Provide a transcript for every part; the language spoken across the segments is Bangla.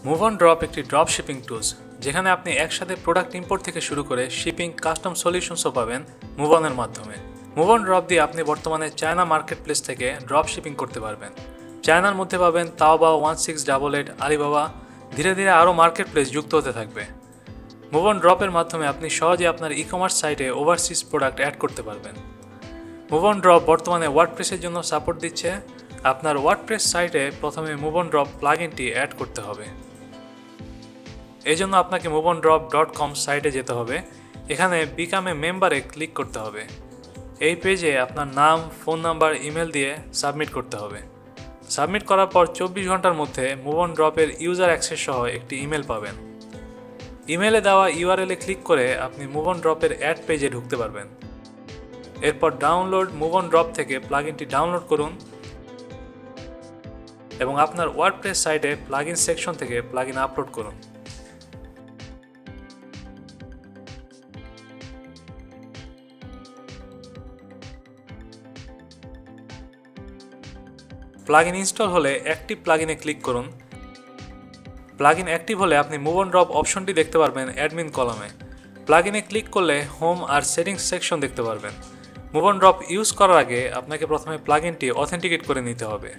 MoveOnDrop একটি ড্রপ শিপিং টুলস, যেখানে আপনি একসাথে প্রোডাক্ট ইম্পোর্ট থেকে শুরু করে শিপিং কাস্টম সলিউশনসও পাবেন MoveOn-এর মাধ্যমে। MoveOnDrop দিয়ে আপনি বর্তমানে চায়না মার্কেট প্লেস থেকে ড্রপ শিপিং করতে পারবেন। চায়নার মধ্যে পাবেন Taobao 1688, আলিবাবা, ধীরে ধীরে আরও মার্কেট প্লেস যুক্ত হতে থাকবে। MoveOnDrop-এর মাধ্যমে আপনি সহজে আপনার ই-কমার্স সাইটে ওভারসিজ প্রোডাক্ট অ্যাড করতে পারবেন। MoveOnDrop বর্তমানে ওয়ার্ডপ্রেসের জন্য সাপোর্ট দিচ্ছে। আপনার ওয়ার্ডপ্রেস সাইটে প্রথমে MoveOnDrop প্লাগইনটি অ্যাড করতে হবে। এই জন্য আপনাকে MoveOnDrop.com সাইটে যেতে হবে। এখানে বিকাম এ মেম্বারে ক্লিক করতে হবে। এই পেজে আপনার নাম, ফোন নাম্বার, ইমেল দিয়ে সাবমিট করতে হবে। সাবমিট করার পর 24 ঘন্টার মধ্যে MoveOnDrop-এর ইউজার অ্যাক্সেস সহ একটি ইমেল পাবেন। ইমেলে দেওয়া ইউআরএল-এ ক্লিক করে আপনি MoveOnDrop-এর অ্যাড পেজে ঢুকতে পারবেন। এরপর ডাউনলোড MoveOnDrop থেকে প্লাগইনটি ডাউনলোড করুন এবং আপনার ওয়ার্ডপ্রেস সাইটে প্লাগইন সেকশন থেকে প্লাগইন আপলোড করুন। প্লাগইন ইনস্টল হলে অ্যাক্টিভ প্লাগইনে ক্লিক করুন। প্লাগইন অ্যাক্টিভ হলে আপনি MoveOnDrop অপশনটি দেখতে পারবেন অ্যাডমিন কলামে। প্লাগইনে ক্লিক করলে হোম আর সেটিংস সেকশন দেখতে পারবেন। MoveOnDrop ইউজ করার আগে আপনাকে প্রথমে প্লাগইনটি অথেন্টিকেট করে নিতে হবে।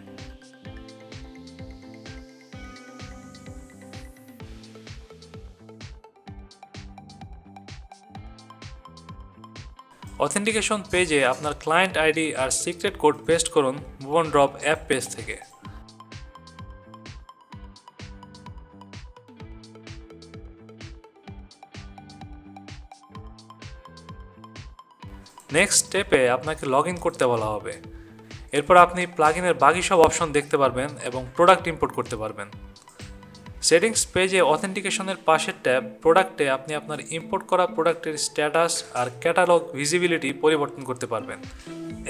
অথেন্টিকেশন পেজে আপনার ক্লায়েন্ট আইডি আর সিক্রেট কোড পেস্ট করুন MoveOnDrop অ্যাপ পেজ থেকে। নেক্সট স্টেপে আপনাকে লগ ইন করতে বলা হবে। এরপর আপনি প্লাগইনের বাকি সব অপশন দেখতে পারবেন এবং প্রোডাক্ট ইম্পোর্ট করতে পারবেন। সেটিংস পেজে অথেন্টিকেশনের পাশের ট্যাব প্রোডাক্টে আপনি আপনার ইম্পোর্ট করা প্রোডাক্টের স্ট্যাটাস আর ক্যাটালগ ভিজিবিলিটি পরিবর্তন করতে পারবেন।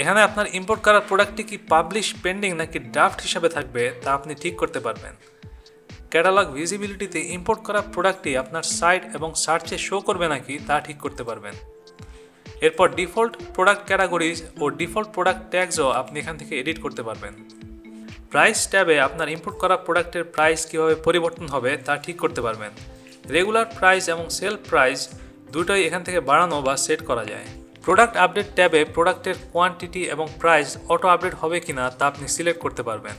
এখানে আপনার ইম্পোর্ট করা প্রোডাক্টটি কি পাবলিশ, পেন্ডিং নাকি ড্রাফট হিসাবে থাকবে তা আপনি ঠিক করতে পারবেন। ক্যাটালগ ভিজিবিলিটিতে ইম্পোর্ট করা প্রোডাক্টটি আপনার সাইট এবং সার্চে শো করবে নাকি তা ঠিক করতে পারবেন। এরপর ডিফল্ট প্রোডাক্ট ক্যাটাগরিজ ও ডিফল্ট প্রোডাক্ট ট্যাগসও আপনি এখান থেকে এডিট করতে পারবেন। প্রাইস ট্যাবে আপনার ইম্পোর্ট করা প্রোডাক্টের প্রাইস কীভাবে পরিবর্তন হবে তা ঠিক করতে পারবেন। রেগুলার প্রাইস এবং সেল প্রাইস দুটোই এখান থেকে বাড়ানো বা সেট করা যায়। প্রোডাক্ট আপডেট ট্যাবে প্রোডাক্টের কোয়ান্টিটি এবং প্রাইস অটো আপডেট হবে কিনা তা আপনি সিলেক্ট করতে পারবেন।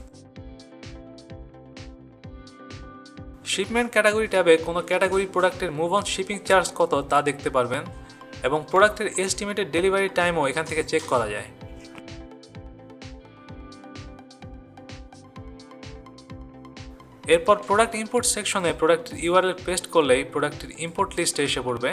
শিপমেন্ট ক্যাটাগরি ট্যাবে কোনো ক্যাটাগরি প্রোডাক্টের MoveOn শিপিং চার্জ কত তা দেখতে পারবেন এবং প্রোডাক্টের এস্টিমেটেড ডেলিভারি টাইমও এখান থেকে চেক করা যায়। এরপর প্রোডাক্ট ইম্পোর্ট সেকশনে প্রোডাক্টের ইউআরএল পেস্ট করলেই প্রোডাক্টের ইম্পোর্ট লিস্টে এসে পড়বে।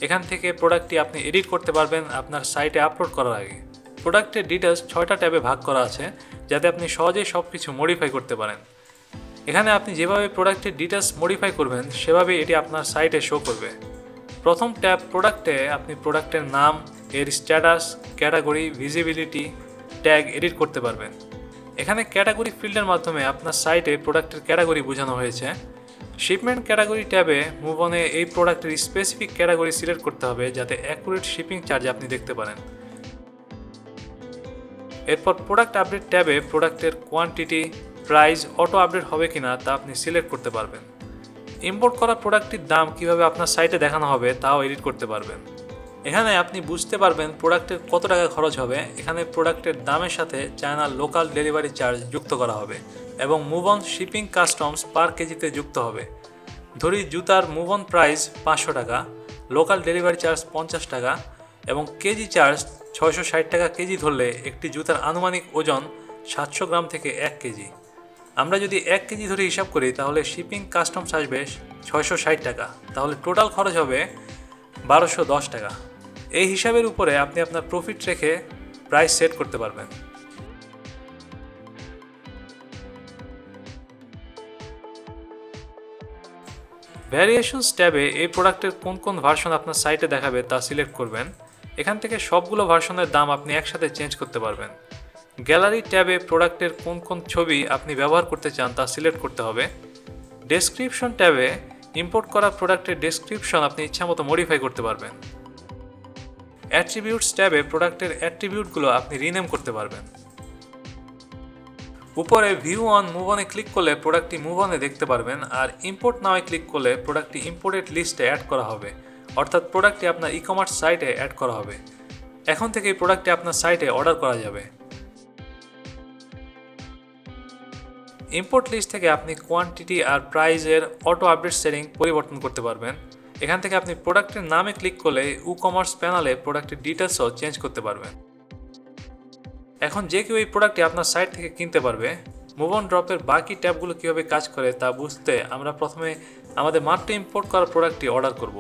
এখান থেকে প্রোডাক্টটি আপনি এডিট করতে পারবেন আপনার সাইটে আপলোড করার আগে। প্রোডাক্টের ডিটেলস 6টা ট্যাবে ভাগ করা আছে, যাতে আপনি সহজেই সব কিছু মডিফাই করতে পারেন। এখানে আপনি যেভাবে প্রোডাক্টের ডিটেলস মডিফাই করবেন সেভাবেই এটি আপনার সাইটে শো করবে। প্রথম ট্যাব প্রোডাক্টে আপনি প্রোডাক্টের নাম, এর status, category, visibility, tag edit করতে পারবেন। এখানে ক্যাটাগরি ফিল্ডের মাধ্যমে আপনার সাইটে প্রোডাক্টের ক্যাটাগরি বোঝানো হয়েছে। শিপমেন্ট ক্যাটাগরি ট্যাবে MoveOn-এ এই প্রোডাক্টের স্পেসিফিক ক্যাটাগরি সিলেক্ট করতে হবে, যাতে অ্যাকুরেট শিপিং চার্জ আপনি দেখতে পারেন। এরপর প্রোডাক্ট আপডেট ট্যাবে প্রোডাক্টের কোয়ান্টিটি, প্রাইস অটো আপডেট হবে কিনা তা আপনি সিলেক্ট করতে পারবেন। ইম্পোর্ট করা প্রোডাক্টটির দাম কিভাবে আপনার সাইটে দেখানো হবে তাও এডিট করতে পারবেন। এখানে আপনি বুঝতে পারবেন প্রোডাক্টের কত টাকা খরচ হবে। এখানে প্রোডাক্টের দামের সাথে চায়নার লোকাল ডেলিভারি চার্জ যুক্ত করা হবে এবং MoveOn শিপিং কাস্টমস পার কেজিতে যুক্ত হবে। ধরি জুতার MoveOn প্রাইস 500 টাকা, লোকাল ডেলিভারি চার্জ 50 টাকা এবং কেজি চার্জ 660 টাকা কেজি ধরলে একটি জুতার আনুমানিক ওজন 700 গ্রাম থেকে 1 কেজি। আমরা যদি 1 কেজি ধরে হিসাব করি তাহলে শিপিং কাস্টমস আসবে 660 টাকা, তাহলে টোটাল খরচ হবে 1210 টাকা। এই হিসাবের উপরে আপনি আপনার প্রফিট রেখে প্রাইস সেট করতে পারবেন। ভ্যারিয়েশনস ট্যাবে এই প্রোডাক্টের কোন কোন ভার্সন আপনার সাইটে দেখাবে তা সিলেক্ট করবেন। এখান থেকে সবগুলো ভার্সনের দাম আপনি একসাথে চেঞ্জ করতে পারবেন। গ্যালারি ট্যাবে প্রোডাক্টের কোন কোন ছবি আপনি ব্যবহার করতে চান তা সিলেক্ট করতে হবে। ডেসক্রিপশন ট্যাবে ইম্পোর্ট করা প্রোডাক্টের ডেসক্রিপশন আপনি ইচ্ছামতো মডিফাই করতে পারবেন। অ্যাট্রিবিউটস ট্যাবে প্রোডাক্টের অ্যাট্রিবিউটগুলো আপনি রিনেম করতে পারবেন। উপরে ভিউ অন মুভ অনে ক্লিক করলে প্রোডাক্টটি মুভ অনে দেখতে পারবেন, আর ইম্পোর্ট নাওয়ে ক্লিক করলে প্রোডাক্টটি ইম্পোর্টেড লিস্টে অ্যাড করা হবে, অর্থাৎ প্রোডাক্টটি আপনার ই-কমার্স সাইটে অ্যাড করা হবে। এখন থেকে এই প্রোডাক্টটি আপনার সাইটে অর্ডার করা যাবে। ইম্পোর্ট লিস্ট থেকে আপনি কোয়ান্টিটি আর প্রাইসের অটো আপডেট সেটিং পরিবর্তন করতে পারবেন। এখান থেকে আপনি প্রোডাক্টের নামে ক্লিক করলে ই-কমার্স প্যানেলে প্রোডাক্টের ডিটেলসও চেঞ্জ করতে পারবেন। এখন যে কেউ এই প্রোডাক্টটি আপনার সাইট থেকে কিনতে পারবে। মুভ অন ড্রপের বাকি ট্যাবগুলো কীভাবে কাজ করে তা বুঝতে আমরা প্রথমে আমাদের মাত্র ইম্পোর্ট করা প্রোডাক্টটি অর্ডার করব।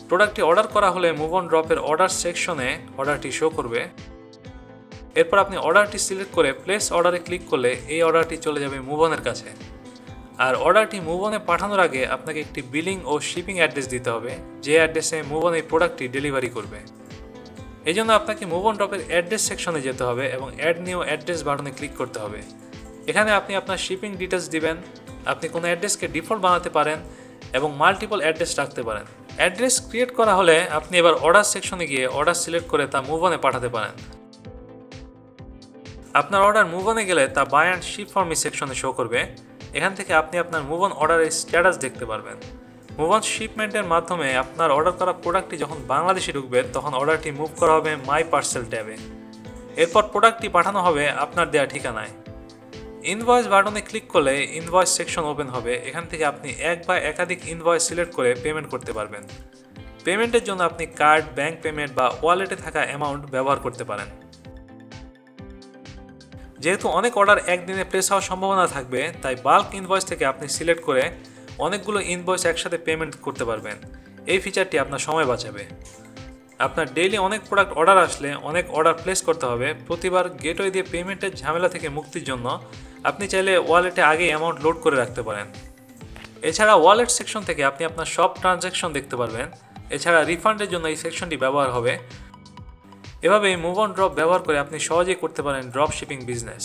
প্রোডাক্টটি অর্ডার করা হলে মুভ অন ড্রপের অর্ডার সেকশনে অর্ডারটি শো করবে। এরপর আপনি অর্ডারটি সিলেক্ট করে প্লেস অর্ডারে ক্লিক করলে এই অর্ডারটি চলে যাবে মুভ অনের কাছে। আর অর্ডারটি মুভ অনে পাঠানোর আগে আপনাকে একটি বিলিং ও শিপিং অ্যাড্রেস দিতে হবে, যে অ্যাড্রেসে মুভ অন এই প্রোডাক্টটি ডেলিভারি করবে। এই জন্য আপনাকে মুভ অন ড্রপের অ্যাড্রেস সেকশনে যেতে হবে এবং অ্যাড নিউ অ্যাড্রেস বাটনে ক্লিক করতে হবে। এখানে আপনি আপনার শিপিং ডিটেলস দিবেন। আপনি কোনো অ্যাড্রেসকে ডিফল্ট বানাতে পারেন এবং মাল্টিপল অ্যাড্রেস রাখতে পারেন। অ্যাড্রেস ক্রিয়েট করা হলে আপনি এবার অর্ডার সেকশনে গিয়ে অর্ডার সিলেক্ট করে তা মুভ অনে পাঠাতে পারেন। আপনার অর্ডার মুভ অনে গেলে তা buy and ship for me সেকশনে শো করবে। এখান থেকে আপনি আপনার মুভ অন অর্ডারের স্ট্যাটাস দেখতে পারবেন। মুভ অন শিপমেন্টের মাধ্যমে আপনার অর্ডার করা প্রোডাক্টটি যখন বাংলাদেশে ঢুকবে তখন অর্ডারটি মুভ করা হবে মাই পার্সেল ট্যাবে। এরপর প্রোডাক্টটি পাঠানো হবে আপনার দেওয়া ঠিকানায়। ইনভয়েস বাটনে ক্লিক করলে ইনভয়েস সেকশন ওপেন হবে। এখান থেকে আপনি এক বা একাধিক ইনভয়েস সিলেক্ট করে পেমেন্ট করতে পারবেন। পেমেন্টের জন্য আপনি কার্ড, ব্যাংক পেমেন্ট বা ওয়ালেটে থাকা অ্যামাউন্ট ব্যবহার করতে পারেন। যেহেতু অনেক অর্ডার একদিনে প্লেস হওয়ার সম্ভাবনা থাকবে, তাই বাল্ক ইনভয়েস থেকে আপনি সিলেক্ট করে অনেকগুলো ইনভয়েস একসাথে পেমেন্ট করতে পারবেন। এই ফিচারটি আপনার সময় বাঁচাবে। আপনার ডেইলি অনেক প্রোডাক্ট অর্ডার আসলে অনেক অর্ডার প্লেস করতে হবে। প্রতিবার গেটওয়ে দিয়ে পেমেন্টের ঝামেলা থেকে মুক্তির জন্য আপনি চাইলে ওয়ালেটে আগে অ্যামাউন্ট লোড করে রাখতে পারেন। এছাড়া ওয়ালেট সেকশন থেকে আপনি আপনার সব ট্রানজ্যাকশন দেখতে পারবেন। এছাড়া রিফান্ডের জন্য এই সেকশনটি ব্যবহার হবে। এভাবেই মুভ অন ড্রপ ব্যবহার করে আপনি সহজেই করতে পারেন ড্রপ শিপিং বিজনেস।